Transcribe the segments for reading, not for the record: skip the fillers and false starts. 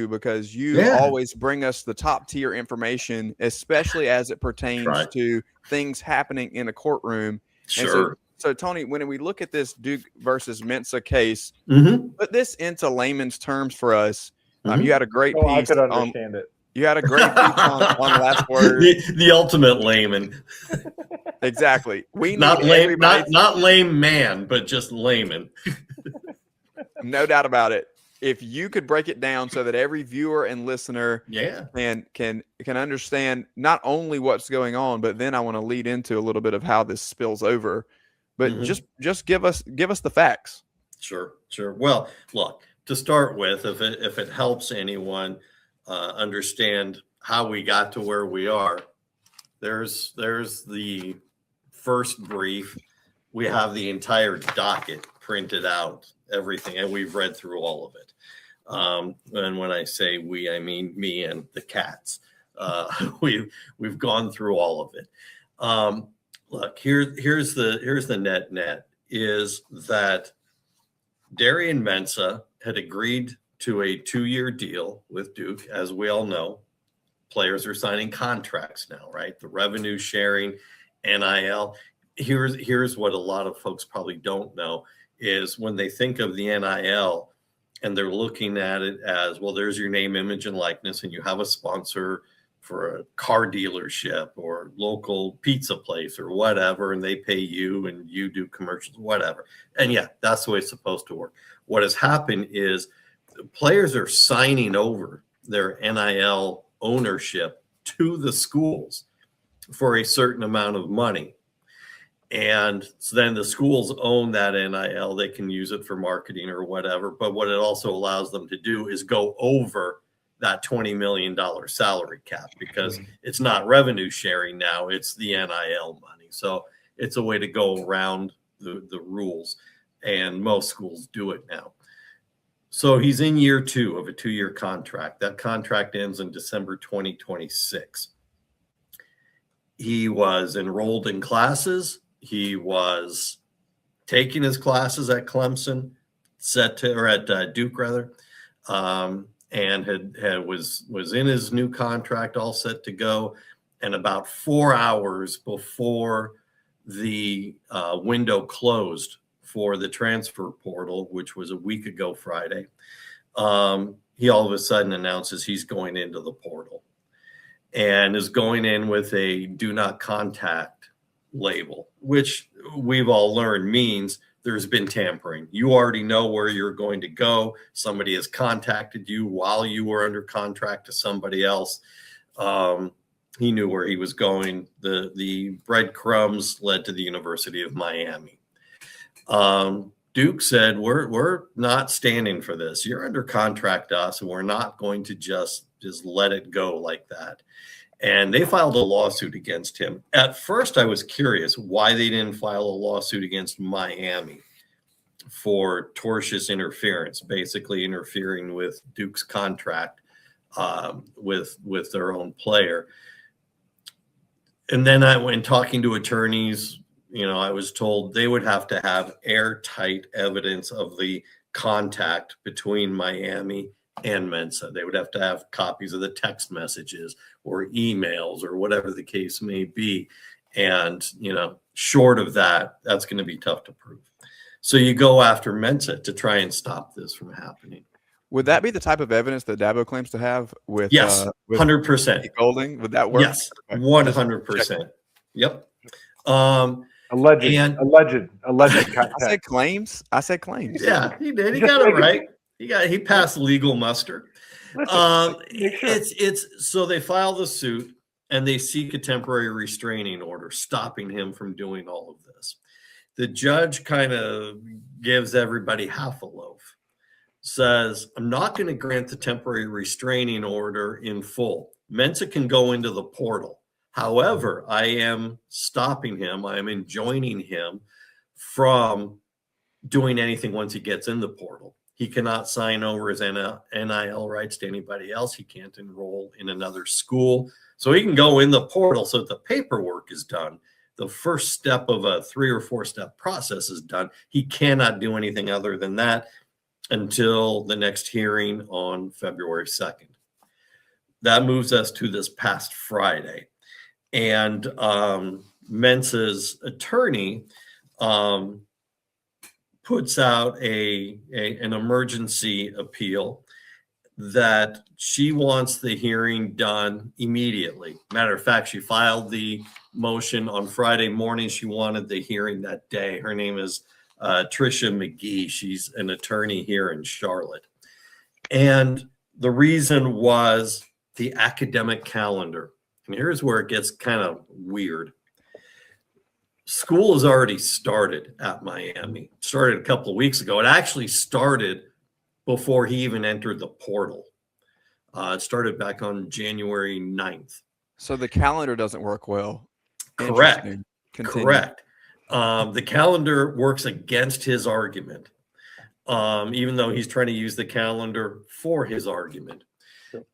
because you always bring us the top tier information, especially as it pertains to things happening in a courtroom. Sure. And so Tony, when we look at this Duke versus Mensah case, put this into layman's terms for us. You had a great piece. I could understand it. You had a great piece on Last Word. The ultimate layman. Exactly. We not need lame, not lame man, but just layman. No doubt about it. If you could break it down so that every viewer and listener can understand not only what's going on, but then I want to lead into a little bit of how this spills over. But just give us the facts. Sure. Well, look, to start with, if it helps anyone understand how we got to where we are, there's the first brief. We have the entire docket printed out, everything, and we've read through all of it. And when I say we, I mean me and the cats. We've gone through all of it. Look, here's the net is that Darian Mensah had agreed to a 2-year deal with Duke. As we all know, players are signing contracts now, right? The revenue sharing, NIL. Here's what a lot of folks probably don't know is when they think of the NIL and they're looking at it as, well, there's your name, image, and likeness, and you have a sponsor for a car dealership or local pizza place or whatever, and they pay you and you do commercials, whatever. And yeah, that's the way it's supposed to work. What has happened is players are signing over their NIL ownership to the schools for a certain amount of money. And so then the schools own that NIL. They can use it for marketing or whatever. But what it also allows them to do is go over that $20 million salary cap because it's not revenue sharing now. It's the NIL money. So it's a way to go around the rules. And most schools do it now. So he's in year 2 of a 2-year contract. That contract ends in December 2026. He was enrolled in classes. He was taking his classes at Clemson, at Duke rather, and was in his new contract, all set to go. And about 4 hours before the window closed for the transfer portal, which was a week ago Friday, he all of a sudden announces he's going into the portal and is going in with a do not contact label, which we've all learned means there's been tampering. You already know where you're going to go. Somebody has contacted you while you were under contract to somebody else. He knew where he was going. The breadcrumbs led to the University of Miami. Duke said, we're not standing for this. You're under contract to us, and we're not going to just let it go like that. And they filed a lawsuit against him. At first, I was curious why they didn't file a lawsuit against Miami for tortious interference, basically interfering with Duke's contract with their own player. And then I went talking to attorneys. I was told they would have to have airtight evidence of the contact between Miami and Mensah. They would have to have copies of the text messages or emails or whatever the case may be. And, short of that, that's going to be tough to prove. So you go after Mensah to try and stop this from happening. Would that be the type of evidence that Dabo claims to have with? Yes, 100%. Golding? Would that work? Yes, 100%. Yep. Alleged. I said claims. Yeah, he did. He got it right. He passed legal muster. It's so they file the suit and they seek a temporary restraining order, stopping him from doing all of this. The judge kind of gives everybody half a loaf, says, I'm not going to grant the temporary restraining order in full. Mensah can go into the portal. However, I am stopping him. I am enjoining him from doing anything once he gets in the portal. He cannot sign over his NIL rights to anybody else. He can't enroll in another school. So he can go in the portal so that the paperwork is done. The first step of a 3 or 4 step process is done. He cannot do anything other than that. until the next hearing on February 2nd. That moves us to this past Friday. And Mensah's attorney puts out an emergency appeal that she wants the hearing done immediately. Matter of fact, she filed the motion on Friday morning. She wanted the hearing that day. Her name is Tricia McGee. She's an attorney here in Charlotte. And the reason was the academic calendar. And here's where it gets kind of weird. School has already started at Miami. It started a couple of weeks ago. It actually started before he even entered the portal. It started back on January 9th. So the calendar doesn't work well. Correct. Correct. The calendar works against his argument, even though he's trying to use the calendar for his argument.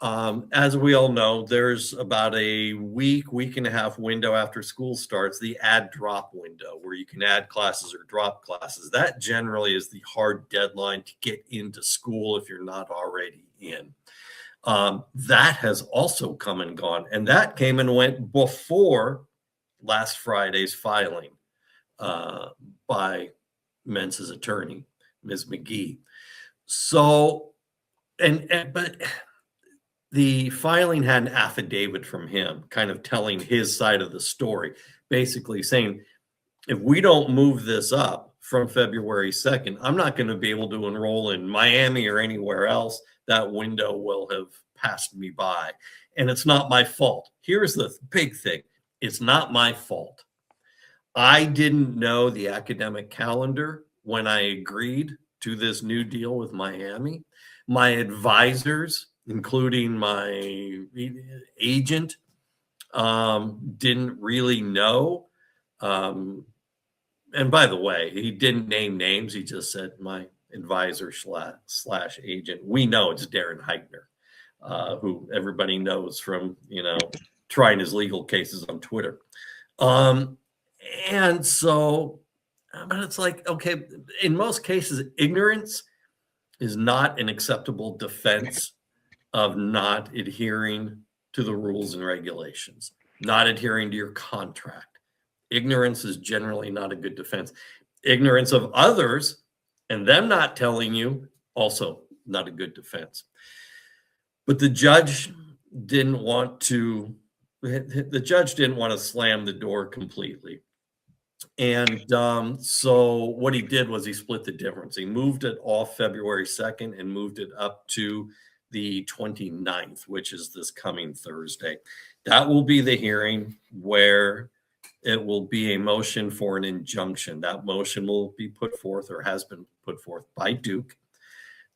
As we all know, there's about a week and a half window after school starts, the add drop window, where you can add classes or drop classes. That generally is the hard deadline to get into school if you're not already in. That has also come and gone, and that came and went before last Friday's filing by Mensah's attorney, Ms. McGee. So, but the filing had an affidavit from him kind of telling his side of the story, basically saying, if we don't move this up from February 2nd, I'm not going to be able to enroll in Miami or anywhere else. That window will have passed me by. And it's not my fault. Here's the big thing. It's not my fault. I didn't know the academic calendar when I agreed to this new deal with Miami. My advisors, including my agent, didn't really know. And by the way, he didn't name names. He just said my advisor slash agent. We know it's Darren Heitner, who everybody knows from, trying his legal cases on Twitter. And so, but it's like, okay, in most cases, ignorance is not an acceptable defense of not adhering to the rules and regulations, not adhering to your contract. Ignorance is generally not a good defense. Ignorance of others and them not telling you, also not a good defense. But the judge didn't want to slam the door completely. And so what he did was he split the difference. He moved it off February 2nd and moved it up to the 29th, which is this coming Thursday. That will be the hearing where it will be a motion for an injunction. That motion will be put forth or has been put forth by Duke.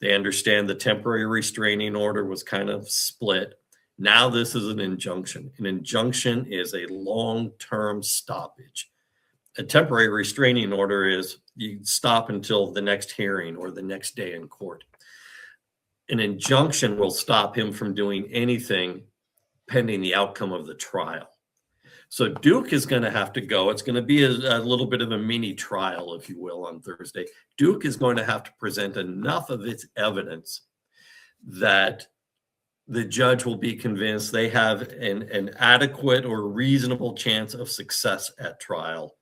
They understand the temporary restraining order was kind of split. Now this is an injunction. An injunction is a long-term stoppage. A temporary restraining order is you stop until the next hearing or the next day in court. An injunction will stop him from doing anything pending the outcome of the trial. So Duke is going to have to go. It's going to be a little bit of a mini trial, if you will, on Thursday. Duke is going to have to present enough of its evidence that the judge will be convinced they have an adequate or reasonable chance of success at trial.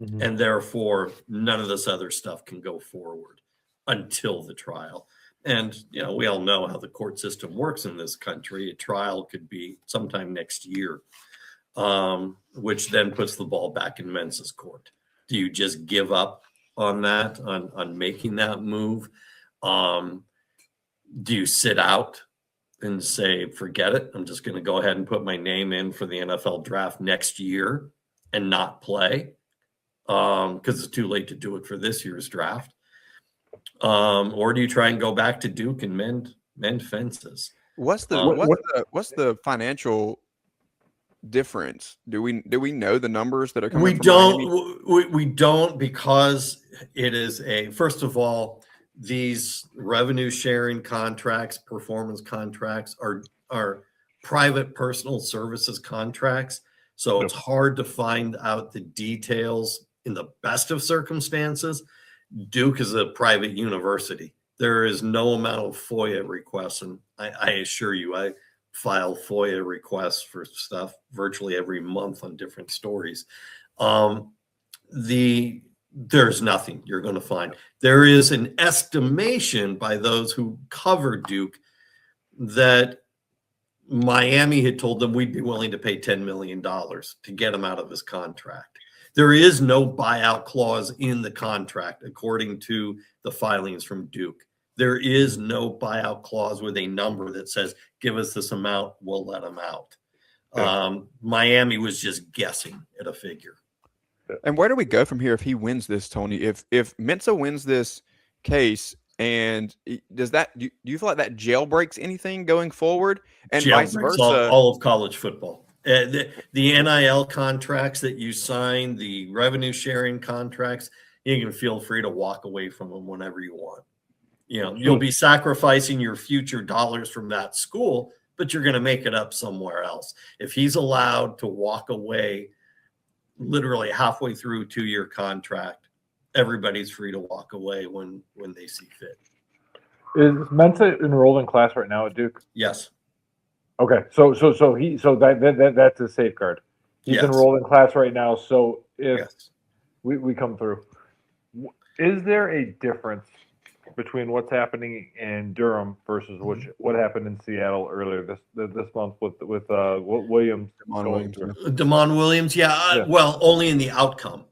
Mm-hmm. And therefore, none of this other stuff can go forward until the trial. And, we all know how the court system works in this country. A trial could be sometime next year, which then puts the ball back in Mensah's court. Do you just give up on that, on making that move? Do you sit out and say, forget it, I'm just going to go ahead and put my name in for the NFL draft next year and not play? Because it's too late to do it for this year's draft. Or do you try and go back to Duke and mend fences? What's the financial difference? Do we know the numbers that are coming from Miami? We don't, because it is first of all, these revenue sharing contracts, performance contracts are private personal services contracts. So it's hard to find out the details in the best of circumstances. Duke is a private university. There is no amount of FOIA requests, and I assure you, I file FOIA requests for stuff virtually every month on different stories. There's nothing you're going to find. There is an estimation by those who cover Duke that Miami had told them we'd be willing to pay $10 million to get him out of his contract. There is no buyout clause in the contract, according to the filings from Duke. There is no buyout clause with a number that says, give us this amount, we'll let him out. Miami was just guessing at a figure. And where do we go from here if he wins this, Tony? If Mensah wins this case, and does that, do you feel like that jailbreaks anything going forward, and vice versa? All of college football. The NIL contracts that you sign, the revenue sharing contracts, you can feel free to walk away from them whenever you want. You know, you'll be sacrificing your future dollars from that school, but you're going to make it up somewhere else. If he's allowed to walk away literally halfway through a 2-year contract, everybody's free to walk away when they see fit. Is Mensah enrolled in class right now at Duke? Yes. Okay, so that's a safeguard. He's enrolled in class right now. So if we come through, is there a difference between what's happening in Durham versus what happened in Seattle earlier this month with Williams? Damon Williams, well, only in the outcome.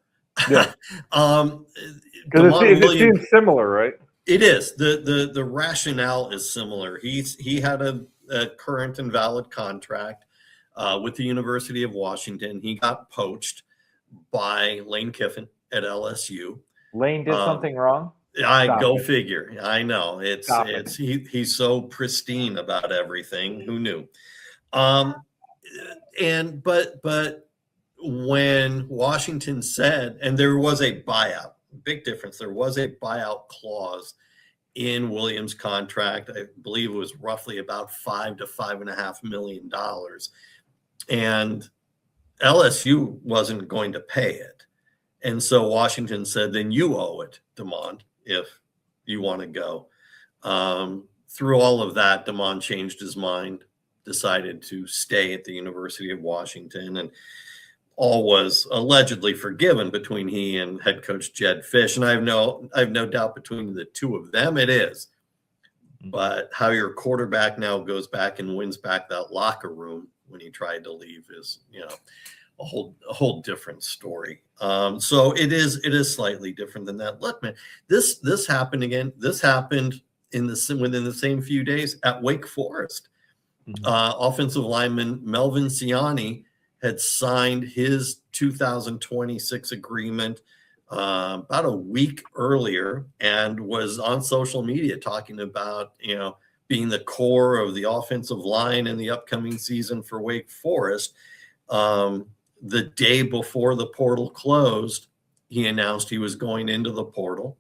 Yeah, because it seems similar, right? It is. The rationale is similar. He had a current and valid contract with the University of Washington. He got poached by Lane Kiffin at LSU. Lane did something wrong? Figure. I know. He's so pristine about everything. Who knew? But when Washington said, and there was a buyout, big difference. There was a buyout clause in Williams' contract. I believe it was roughly about $5 to $5.5 million, and LSU wasn't going to pay it. And so Washington said, then you owe it, Damon, if you want to go. Through all of that, Damon changed his mind, decided to stay at the University of Washington, and all was allegedly forgiven between he and head coach Jed Fish. And I have no doubt between the two of them it is. But how your quarterback now goes back and wins back that locker room when he tried to leave is, a whole different story. So it is slightly different than that. Look, man, this happened again. This happened within the same few days at Wake Forest. Offensive lineman Melvin Ciani had signed his 2026 agreement about a week earlier and was on social media talking about, being the core of the offensive line in the upcoming season for Wake Forest. The day before the portal closed, he announced he was going into the portal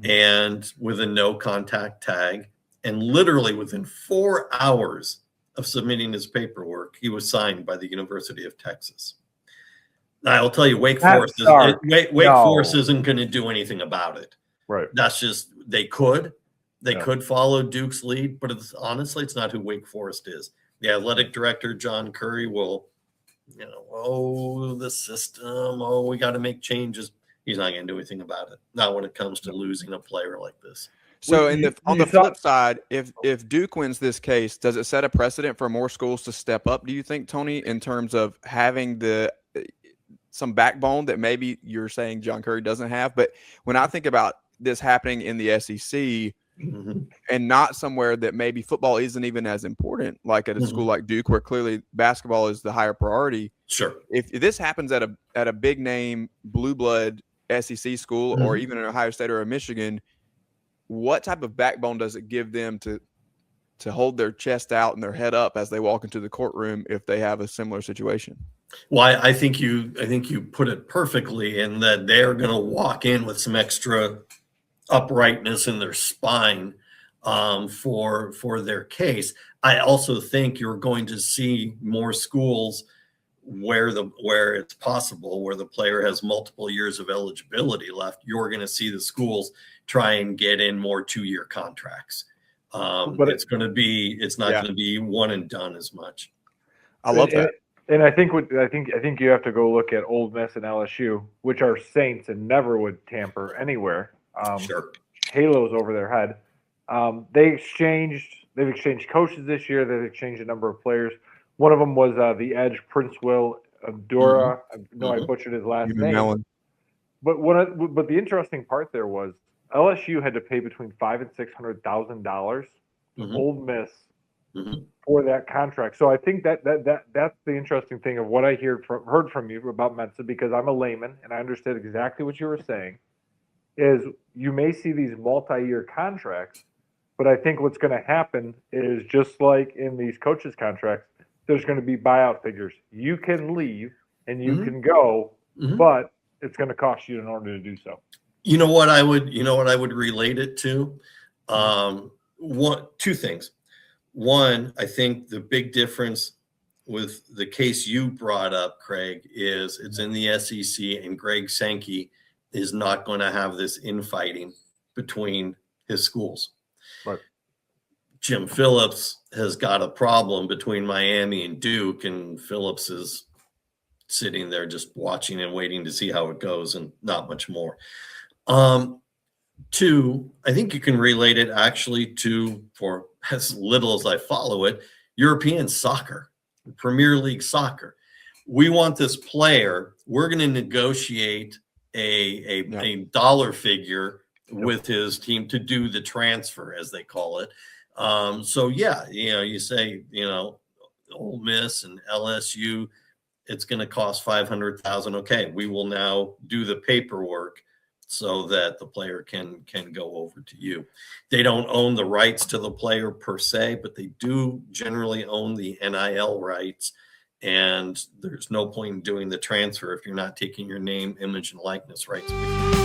and with a no contact tag. And literally within 4 hours of submitting his paperwork, he was signed by the University of Texas. I'll tell you, Wake Forest isn't going to do anything about it. Right. That's just, they could follow Duke's lead, but honestly, it's not who Wake Forest is. The athletic director, John Curry, will, the system, we got to make changes. He's not going to do anything about it. Not when it comes to losing a player like this. So on the flip side, if Duke wins this case, does it set a precedent for more schools to step up, do you think, Tony, in terms of having some backbone that maybe you're saying John Curry doesn't have? But when I think about this happening in the SEC and not somewhere that maybe football isn't even as important, like at a school like Duke, where clearly basketball is the higher priority. Sure. If this happens at a big name blue blood SEC school or even an Ohio State or a Michigan, what type of backbone does it give them to hold their chest out and their head up as they walk into the courtroom if they have a similar situation? Well, I think you put it perfectly in that they're going to walk in with some extra uprightness in their spine for their case. I also think you're going to see more schools where it's possible, where the player has multiple years of eligibility left, you're going to see the schools try and get in more 2-year contracts. But it's not going to be one and done as much. I love that. And I think you have to go look at Ole Miss and LSU, which are saints and never would tamper anywhere. Sure. Halos over their head. They've exchanged coaches this year. They've exchanged a number of players. One of them was the edge, Prince Will Abdura. I know I butchered his last name. But the interesting part there was LSU had to pay between $500,000 and $600,000 to Ole Miss for that contract. So I think that's the interesting thing of what I heard from you about Mensah, because I'm a layman and I understood exactly what you were saying. Is you may see these multi-year contracts, but I think what's going to happen is just like in these coaches' contracts, there's going to be buyout figures. You can leave and you can go, but it's going to cost you in order to do so. You know what I would relate it to? Two things. One, I think the big difference with the case you brought up, Craig, is it's in the SEC, and Greg Sankey is not going to have this infighting between his schools. Right. Jim Phillips has got a problem between Miami and Duke, and Phillips is sitting there just watching and waiting to see how it goes, and not much more. Two, I think you can relate it actually to, for as little as I follow it, European soccer, Premier League soccer. We want this player. We're going to negotiate a dollar figure with his team to do the transfer, as they call it. So yeah, you say, Ole Miss and LSU, it's going to cost $500,000. Okay, we will now do the paperwork so that the player can go over to you. They don't own the rights to the player per se, but they do generally own the NIL rights. And there's no point in doing the transfer if you're not taking your name, image, and likeness rights with you.